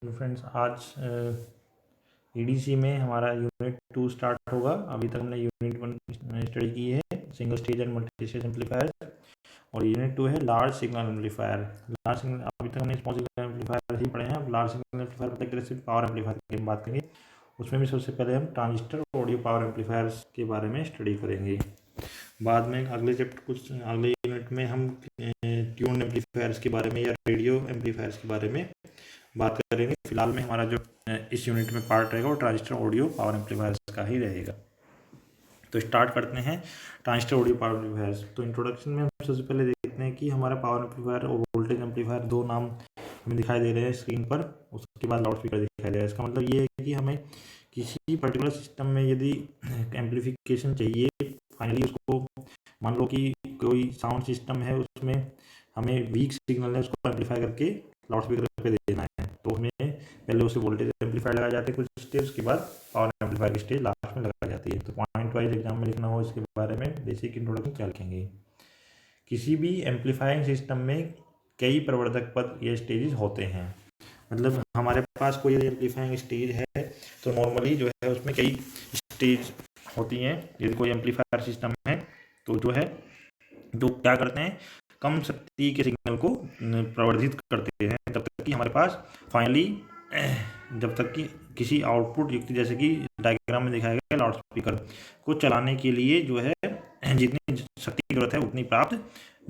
तो फ्रेंड्स आज ईडीसी में हमारा यूनिट 2 स्टार्ट होगा। अभी तक हमने यूनिट 1 स्टडी की है, single stage and multi stage amplifier, और यूनिट 2 है large signal amplifier. Large signal, अभी तक हमने स्मॉल सिग्नल एम्पलीफायर ही पढ़े हैं। अब लार्ज सिग्नल एम्पलीफायर मतलब एक तरह से पावर एम्पलीफायर की हम बात करेंगे। उसमें भी सबसे पहले हम ट्रांजिस्टर ऑडियो पावर एम्पलीफायर्स के बारे में स्टडी करेंगे। बाद में अगले यूनिट में हम ट्यून एम्पलीफायर्स के बारे में या रेडियो एम्पलीफायर्स के बारे में बात करेंगे। फिलहाल में हमारा जो इस यूनिट में पार्ट रहेगा वो ट्रांजिस्टर ऑडियो पावर एम्पलीफायर्स का ही रहेगा। तो स्टार्ट करते हैं ट्रांजिस्टर ऑडियो पावर एम्पलीफायर्स। तो इंट्रोडक्शन में हम सबसे पहले देखते हैं कि हमारा पावर एम्पलीफायर और वोल्टेज एम्पलीफायर दो नाम हमें दिखाई दे रहे हैं स्क्रीन पर। उसके बाद लाउड स्पीकर दिखाई दे रहा है। इसका मतलब ये है कि हमें किसी पर्टिकुलर सिस्टम में यदि एम्पलीफिकेशन चाहिए, फाइनली उसको मान लो कि कोई साउंड सिस्टम है, उसमें हमें वीक सिग्नल है उसको एम्पलीफाई करके लाउड स्पीकर पे देना है, तो हमें पहले उसे वोल्टेज एम्पलीफायर लगाए जाते हैं कुछ स्टेप्स के बाद पावर एम्पलीफायर की स्टेज लास्ट में लगाई जाती है। तो पॉइंट वाइज एग्जाम में लिखना हो इसके बारे में बेसिक इंट्रोडक्शन क्या लिखेंगे। किसी भी एम्पलीफाइंग सिस्टम में कई प्रवर्धक पद या स्टेजेस होते हैं। मतलब हमारे पास कोई एम्पलीफाइंग स्टेज है तो नॉर्मली जो है उसमें कई स्टेज होती हैं। यदि कोई एम्पलीफायर सिस्टम है तो जो है जो क्या करते हैं, कम शक्ति के सिग्नल को प्रवर्धित करते हैं जब तक कि हमारे पास फाइनली जब तक कि किसी आउटपुट युक्त, जैसे कि डायग्राम में दिखाया गया लाउड स्पीकर को चलाने के लिए जो है जितनी शक्ति की जरूरत है उतनी प्राप्त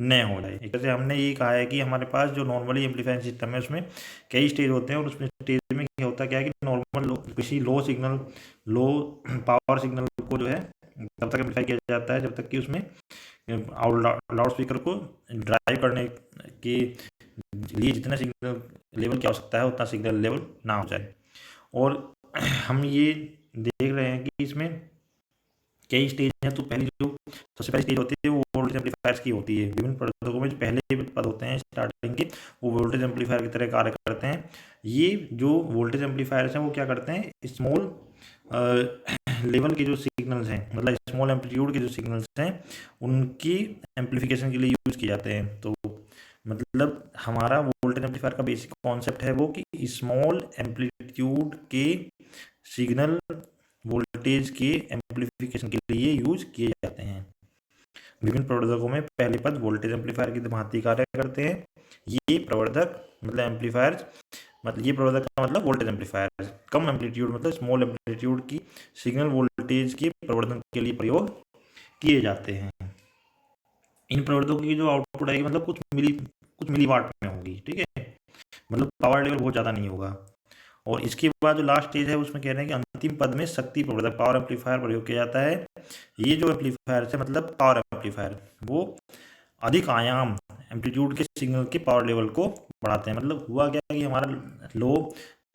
न हो जाए। एक तरह से हमने ये कहा है कि हमारे पास जो नॉर्मली एम्पलीफाइंग सिस्टम है उसमें कई स्टेज होते हैं, और उसमें स्टेज में क्या होता क्या है कि नॉर्मल किसी लो पावर सिग्नल को जो है तब तक एम्पलीफाई किया जाता है जब तक कि उसमें लाउड स्पीकर को ड्राइव करने के लिए जितना सिग्नल लेवल की आवश्यकता है उतना सिग्नल लेवल ना हो जाए। और हम ये देख रहे हैं कि इसमें कई स्टेज हैं। तो पहली जो सबसे पहली स्टेज होती है वो वोल्टेज एम्पलीफायर्स की होती है। विभिन्न प्रदर्शकों में जो पहले पद होते हैं स्टार्टिंग के, वो वोल्टेज एम्पलीफायर की तरह कार्य करते हैं। ये जो वोल्टेज एम्पलीफायर्स हैं वो क्या करते हैं, स्मॉल लेवल के जो सिग्नल्स हैं, मतलब स्मॉल एम्पलीट्यूड के जो सिग्नल्स हैं उनकी एम्पलीफिकेशन के लिए यूज किए जाते हैं। तो मतलब हमारा वोल्टेज एम्पलीफायर का बेसिक कॉन्सेप्ट है वो कि स्मॉल एम्पलीट्यूड के सिग्नल वोल्टेज के एम्पलीफिकेशन के लिए यूज किए जाते हैं। विभिन्न प्रवर्धकों में पहले पद वोल्टेज एम्पलीफायर की भांति कार्य करते हैं। ये प्रवर्धक मतलब एम्पलीफायर, मतलब ये प्रवर्धक का मतलब वोल्टेज एम्पलीफायर कम एम्पलीट्यूड मतलब स्मॉल एम्पलीट्यूड की सिग्नल वोल्टेज के प्रवर्धन के लिए प्रयोग किए जाते हैं। इन प्रवर्धकों की जो आउटपुट आएगी मतलब कुछ मिली वाट में होगी, ठीक है, मतलब पावर लेवल बहुत ज़्यादा नहीं होगा। और इसके बाद जो लास्ट स्टेज है उसमें कह रहे हैं कि अंतिम पद में शक्ति प्रवर्धक पावर एम्पलीफायर प्रयोग किया जाता है। ये जो एम्पलीफायर है मतलब पावर एम्पलीफायर, वो अधिक आयाम एम्पलीट्यूड के सिग्नल के पावर लेवल को बढ़ाते हैं। मतलब हुआ क्या कि हमारा लो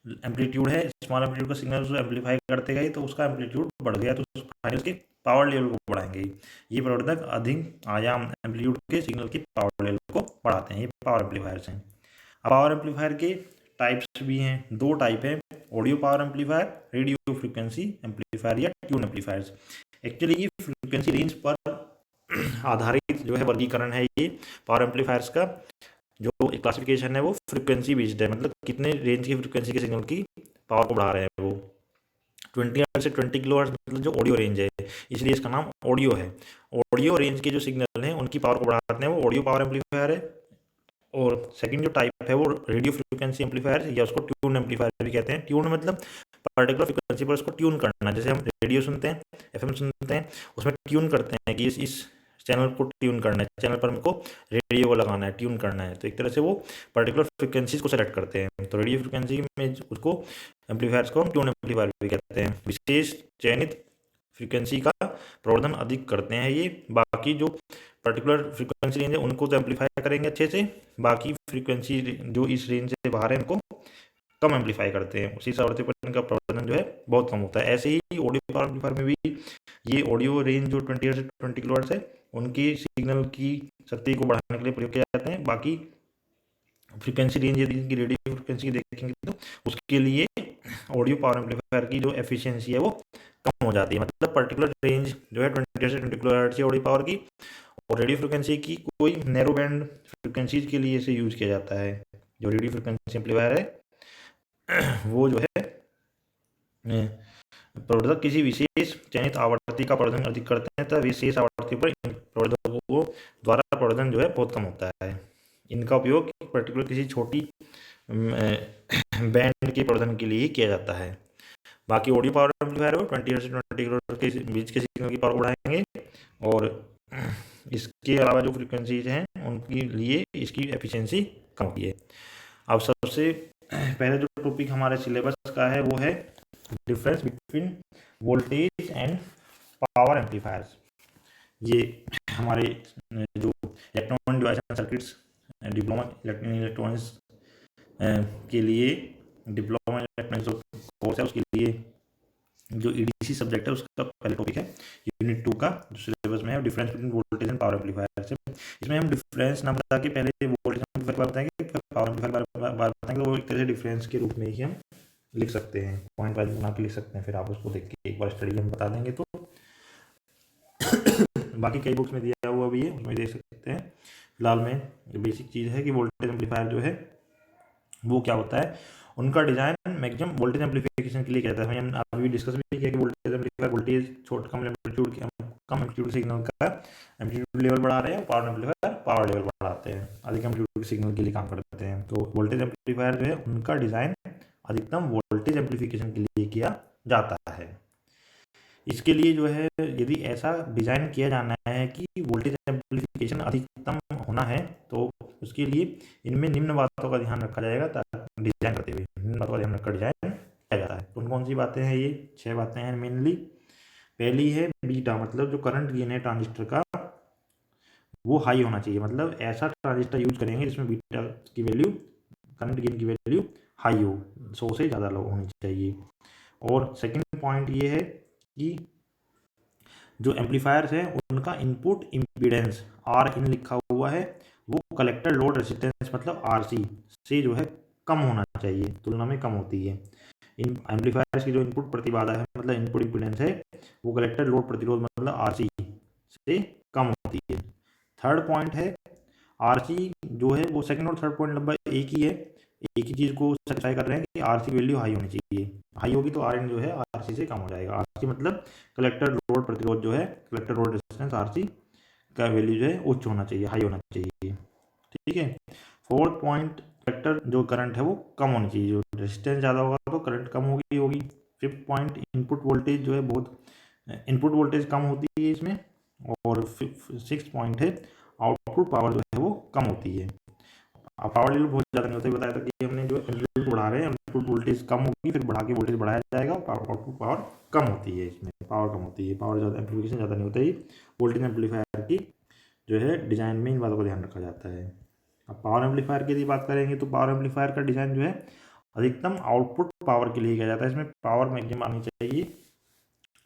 एम्पलीट्यूड है, स्मॉल एम्पलीट्यूड का सिग्नल जो एम्पलीफाई करते गए तो उसका एम्पलीट्यूड बढ़ गया, तो फाइनल उसके पावर लेवल को बढ़ाएंगे। ये प्रवर्धक अधिक आयाम एम्पलीट्यूड के सिग्नल के पावर लेवल को बढ़ाते हैं। ये पावर एम्पलीफायर्स हैं। अब पावर एम्पलीफायर के टाइप्स भी हैं, दो टाइप है, audio power amplifier, radio frequency amplifier या ट्यून एम्पलीफायर्स। एक्चुअली ये फ्रिक्वेंसी रेंज पर आधारित जो है वर्गीकरण है। ये पावर एम्पलीफायर्स का जो क्लासिफिकेशन है वो फ्रिक्वेंसी बेस्ड है, मतलब कितने रेंज की फ्रिक्वेंसी के सिग्नल की पावर को बढ़ा रहे हैं वो। 20 हर्ट्ज से 20 किलो हर्ट्ज मतलब जो ऑडियो रेंज है, इसलिए इसका नाम ऑडियो है। ऑडियो रेंज के जो सिग्नल हैं उनकी पावर को बढ़ाते हैं वो ऑडियो पावर एम्पलीफायर है। और सेकंड जो टाइप है वो रेडियो फ्रिक्वेंसी एम्पलीफायर या उसको ट्यून एम्पलीफायर भी कहते हैं। ट्यून मतलब पर्टिकुलर फ्रिक्वेंसी पर उसको ट्यून करना, जैसे हम रेडियो सुनते हैं, एफएम सुनते हैं, उसमें ट्यून करते हैं कि इस चैनल को ट्यून करना है, चैनल पर हमको रेडियो को लगाना है, ट्यून करना है। तो एक तरह से वो पर्टिकुलर फ्रिक्वेंसीज को सेलेक्ट करते हैं। तो रेडियो फ्रिक्वेंसी में उसको एम्पलीफायर्स को हम ट्यून एम्पलीफायर भी कहते हैं। विशेष चयनित फ्रिक्वेंसी का प्रवर्धन अधिक करते हैं ये। बाकी जो पर्टिकुलर फ्रिक्वेंसी रेंज है उनको तो एम्पलीफाई करेंगे अच्छे से, बाकी फ्रिक्वेंसी जो इस रेंज से बाहर है उनको कम एम्पलीफाई करते हैं। उसी आवृत्ति पर इनका प्रवर्धन जो है बहुत कम होता है। ऐसे ही ऑडियो पावर एम्पलीफायर में भी ये ऑडियो रेंज जो 20 हर्ट्ज से 20 किलो हर्ट्ज है उनकी सिग्नल की शक्ति को बढ़ाने के लिए प्रयोग किए जाते हैं। बाकी फ्रिक्वेंसी रेंज यदि इनकी रेडियो फ्रिक्वेंसी देखेंगे तो उसके लिए ऑडियो पावर एम्पलीफायर की जो एफिशिएंसी है वो कम हो जाती है। मतलब पर्टिकुलर रेंज जो है 20 से 20 किलो हर्ट्ज की ऑडियो पावर की, और रेडियो फ्रिक्वेंसी की कोई नैरो बैंड फ्रिक्वेंसीज के लिए इसे यूज किया जाता है। जो रेडियो फ्रिक्वेंसी एम्पलीफायर है वो जो है प्रवर्धक किसी विशेष चयनित आवर्ती का प्रवर्धन अधिक करते हैं तब विशेष आवर्ती पर इन प्रवर्धकों को द्वारा प्रवर्धन जो है बहुत कम होता है। इनका उपयोग पर्टिकुलर किसी छोटी बैंड के प्रवर्धन के लिए ही किया जाता है। बाकी ऑडियो पावर एम्पलीफायर है 20 से 20 किलोहर्ट्ज के बीच के सिग्नल की पावर बढ़ाएंगे और इसके अलावा जो फ्रिक्वेंसीज हैं उनके लिए इसकी एफिशिएंसी कम होती है। अब सबसे पहले जो टॉपिक हमारे सिलेबस का है वो है difference between voltage and power amplifiers. ये हमारे जो electronic device circuits diploma electronics के लिए डिप्लोमा इलेक्ट्रॉनिक्स कोर्स है उसके लिए जो ईडीसी सब्जेक्ट है उसका पहले टॉपिक है यूनिट 2 का जो सिलेबस में है difference between voltage and power amplifier से। इसमें हम डिफरेंस ना बता के पहले वोल्टेज एम्पलीफायर बताएंगे पावर एम्पलीफायर बताएंगे वो एक तरह से डिफरेंस के रूप में ही हम लिख सकते हैं, पॉइंट वाइज बना के लिख सकते हैं, फिर आप उसको देख के एक बार स्टडी हम बता देंगे। तो बाकी कई बुक्स में दिया हुआ भी है उसमें देख सकते हैं। फिलहाल में बेसिक चीज़ है कि वोल्टेज एम्पलीफायर जो है वो क्या होता है, उनका डिजाइन मैक्सिमम वोल्टेज एम्पलीफिकेशन के लिए कहता है। हम अभी डिस्कस भी किया कि वोल्टेज एम्पलीफायर वोल्टेज छोट कम एम्पलीट्यूड सिग्नल का एम्पलीट्यूड लेवल बढ़ा रहे हैं, पावर एम्पलीफायर पावर लेवल बढ़ाते हैं, अधिक एम्पलीट्यूड सिग्नल के लिए काम करते हैं। तो वोल्टेज एम्पलीफायर जो है उनका डिजाइन अधिकतम वोल्टेज एम्पलीफिकेशन के लिए किया जाता है। इसके लिए जो है यदि ऐसा डिजाइन किया जाना है कि वोल्टेज एम्पलीफिकेशन अधिकतम होना है तो उसके लिए इनमें निम्न बातों का ध्यान रखा जाएगा ताकि डिजाइन करते हुए निम्न बातों का ध्यान रखकर डिजाइन किया जाता है। कौन कौन सी बातें हैं, ये 6 बातें हैं मेनली। पहली है बीटा, मतलब जो करंट गेन है ट्रांजिस्टर का वो हाई होना चाहिए, मतलब ऐसा ट्रांजिस्टर यूज करेंगे जिसमें बीटा की वैल्यू करंट गेन की वैल्यू हाई हो, 100 से ज़्यादा लो होनी चाहिए। और सेकंड पॉइंट ये है कि जो एम्पलीफायर्स हैं उनका इनपुट इम्पीडेंस आर इन लिखा हुआ है वो कलेक्टर लोड रेजिस्टेंस मतलब आरसी से जो है कम होना चाहिए, तुलना में कम होती है। इन एम्पलीफायर्स की जो इनपुट प्रतिबाधा है मतलब इनपुट इम्पीडेंस है वो कलेक्टर लोड प्रतिरोध मतलब आरसी से कम होती है। थर्ड पॉइंट है आरसी जो है वो सेकंड और थर्ड पॉइंट लगभग एक ही है, एक ही चीज़ को सेटिस्फाई कर रहे हैं कि आरसी वैल्यू हाई होनी चाहिए, हाई होगी तो आर एन जो है आरसी से कम हो जाएगा। आरसी मतलब कलेक्टर लोड प्रतिरोध जो है कलेक्टर लोड रेजिस्टेंस आरसी का वैल्यू जो है उच्च होना चाहिए, हाई होना चाहिए, ठीक है। फोर्थ पॉइंट कलेक्टर जो करंट है वो कम होनी चाहिए, जो रेजिस्टेंस ज़्यादा होगा तो करंट कम होगी। फिफ्थ पॉइंट इनपुट वोल्टेज जो है बहुत इनपुट वोल्टेज कम होती है इसमें। और सिक्स पॉइंट है आउटपुट पावर जो है वो कम होती है। पावर लेवल बहुत ज़्यादा नहीं होता है, बताया था कि हमने जो एम्पलीट्यूड बढ़ा रहे हैं एम्पलीट्यूड वोल्टेज कम होगी फिर बढ़ा के वोल्टेज बढ़ाया जाएगा, आउटपुट पावर कम होती है, इसमें पावर कम होती है, पावर ज़्यादा एम्पलीफिकेशन ज़्यादा नहीं होता है। वोल्टेज एम्पलीफायर की जो है डिज़ाइन में इन बातों का ध्यान रखा जाता है। अब पावर एम्पलीफायर की यदि बात करेंगे तो पावर एम्पलीफायर का डिज़ाइन जो है अधिकतम आउटपुट पावर के लिए किया जाता है, इसमें पावर मैक्सिमम आनी चाहिए,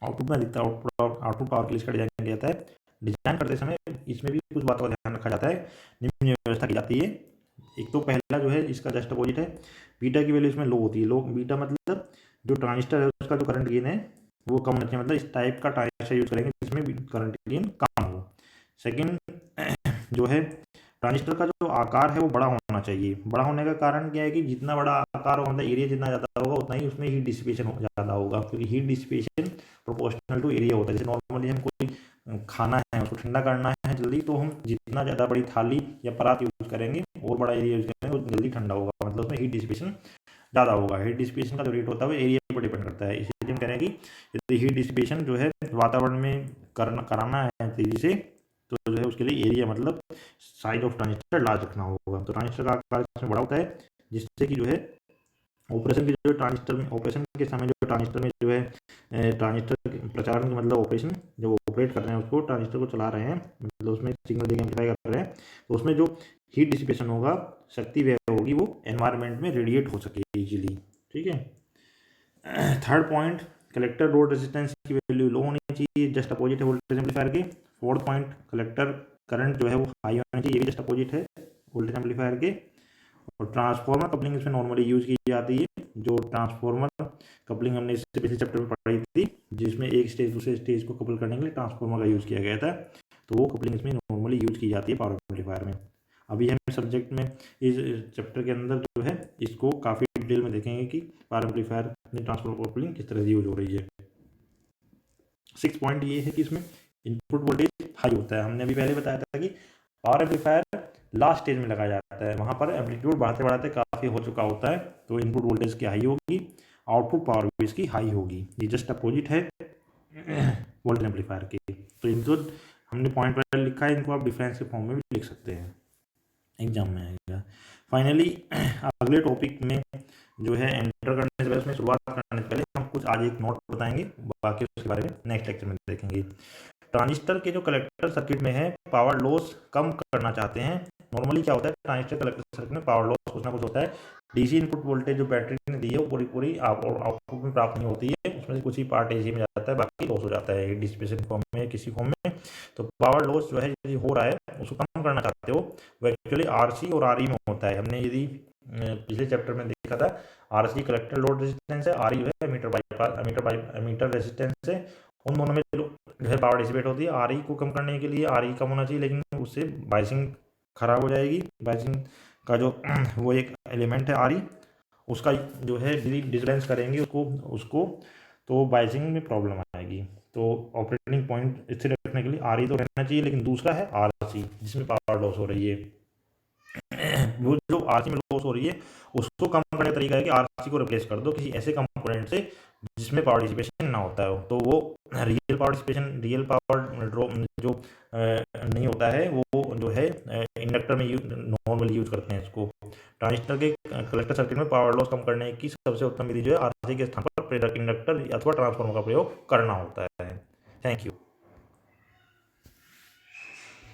आउटपुट में अधिकतर आउटपुट पावर के लिए इसका डिज़ाइन किया जाता है। डिज़ाइन करते समय इसमें भी कुछ बातों का ध्यान रखा जाता है, निम्न व्यवस्था की जाती है। एक तो पहला जो है इसका जस्ट अपोजिट है, बीटा की वैल्यू इसमें लो होती है, लो बीटा मतलब जो ट्रांजिस्टर है उसका जो करंट गेन है वो कम होना चाहिए, मतलब इस टाइप का ट्रांजिस्टर यूज करेंगे जिसमें करंट गेन कम हो। सेकंड जो है ट्रांजिस्टर का जो आकार है वो बड़ा होना चाहिए, बड़ा होने का कारण क्या है कि जितना बड़ा आकार होगा मतलब एरिया जितना ज़्यादा होगा उतना ही उसमें हीट डिसिपेशन ज़्यादा होगा, क्योंकि heat dissipation proportional to area होता है। जैसे नॉर्मली हम कोई खाना है उसको ठंडा करना है जल्दी तो हम जितना ज़्यादा बड़ी थाली या परात यूज करेंगे और बड़ा एरिया यूज करेंगे वो जल्दी ठंडा होगा, मतलब उसमें हीट डिसिपेशन ज़्यादा होगा। हीट डिसिपेशन का जो रेट होता है वो एरिया पर डिपेंड करता है, इसलिए हम कह रहे हैं कि यदि हीट डिसिपेशन जो है वातावरण में कराना है तेज़ी से तो जो है उसके लिए एरिया मतलब साइज ऑफ ट्रांजिस्टर लार्ज रखना होगा। तो ट्रांजिस्टर का आकार इसमें बड़ा होता है जिससे कि जो है ऑपरेशन के जो ट्रांजिस्टर में ऑपरेशन के समय जो ट्रांजिस्टर में जो है ट्रांजिस्टर प्रचारण मतलब ऑपरेशन जो ऑपरेट कर रहे हैं उसको ट्रांजिस्टर को चला रहे हैं मतलब उसमें सिग्नल देकर एम्पलीफाई कर रहे हैं तो उसमें जो हीट डिसिपेशन होगा शक्ति व्यय होगी वो एनवायरनमेंट में रेडिएट हो सके इजीली, ठीक है। Third point collector load resistance की वैल्यू लो होनी चाहिए, जस्ट अपोजिट है वोल्टेज एम्पलीफायर के। फोर्थ पॉइंट कलेक्टर करंट जो है वो हाई होना चाहिए, ये भी जस्ट अपोजिट है वोल्टेज एम्पलीफायर के। और ट्रांसफॉर्मर कपलिंग इसमें नॉर्मली यूज की जाती है, जो ट्रांसफॉर्मर कपलिंग हमने इससे पिछले चैप्टर में पढ़ी थी जिसमें एक स्टेज दूसरे स्टेज को कपल करने के लिए ट्रांसफॉर्मर का यूज़ किया गया था, तो वो कपलिंग इसमें नॉर्मली यूज की जाती है पावर एम्पलीफायर में। अभी हम सब्जेक्ट में इस चैप्टर के अंदर जो है इसको काफ़ी डिटेल में देखेंगे कि पावर एम्पलीफायर में ट्रांसफार्मर कपलिंग किस तरह से यूज हो रही है। 6 पॉइंट ये है कि इसमें इनपुट वोल्टेज हाई होता है। हमने अभी पहले बताया था कि पावर एम्पलीफायर लास्ट स्टेज में लगाया जाता है, वहाँ पर एम्पलीट्यूड बढ़ाते बढ़ाते काफ़ी हो चुका होता है, तो इनपुट वोल्टेज की हाई होगी, आउटपुट पावर भी इसकी हाई होगी। ये जस्ट अपोजिट है वोल्टेज एम्पलीफायर के। तो इनको हमने पॉइंट पर लिखा है, इनको आप डिफरेंस के फॉर्म में भी लिख सकते हैं, एग्जाम में आएगा। फाइनली अगले टॉपिक में जो है एंटर करने से पहले, उसमें शुरुआत करने से पहले हम कुछ आज एक नोट बताएंगे, बाकी उसके बारे में नेक्स्ट लेक्चर में देखेंगे। ट्रांजिस्टर के जो कलेक्टर सर्किट में है पावर लॉस कम करना चाहते हैं। नॉर्मली क्या होता है, ट्रांजिस्टर कलेक्टर सर्किट में पावर लॉस कुछ ना कुछ होता है। डीसी इनपुट वोल्टेज जो बैटरी ने दी है वो पूरी आउटपुट में प्राप्त नहीं होती है, उसमें से कुछ ही पार्ट एसी में जाता है, बाकी लॉस हो जाता है डिसिपेशन फॉर्म में, किसी फॉर्म में। तो पावर लॉस जो है यदि हो रहा है उसको कम करना चाहते हो, वो एक्चुअली आरसी और आरई में होता है। हमने यदि पिछले चैप्टर में देखा था, आरसी कलेक्टर लोड रेजिस्टेंस है, आरई जो है एमीटर रेजिस्टेंस है। उन दोनों में जो है पावर डिसिपेट होती है। आरई को कम करने के लिए आरई कम होना चाहिए, लेकिन उससे बाइसिंग खराब हो जाएगी। बाइसिंग का जो वो एक एलिमेंट है आरई, उसका जो है डिसबैलेंस करेंगे उसको तो बाइसिंग में प्रॉब्लम आएगी। तो ऑपरेटिंग पॉइंट स्थिर रखने के लिए आरई तो रहना चाहिए, लेकिन दूसरा है आरसी जिसमें पावर लॉस हो रही है। वो जो आरसी में लॉस हो रही है उसको कम करने का तरीका है कि आरसी को रिप्लेस कर दो किसी ऐसे कंपोनेंट से जिसमें पावर डिसिपेशन ना होता है। तो वो रियल पावर ड्रॉप जो नहीं होता है, वो जो है इंडक्टर में नॉर्मली यूज करते हैं इसको। ट्रांजिस्टर के कलेक्टर सर्किट में पावर लॉस कम करने की सबसे उत्तम विधि जो है आरसी के स्थान पर प्रेरक इंडक्टर अथवा ट्रांसफार्मर का प्रयोग करना होता है। Thank you.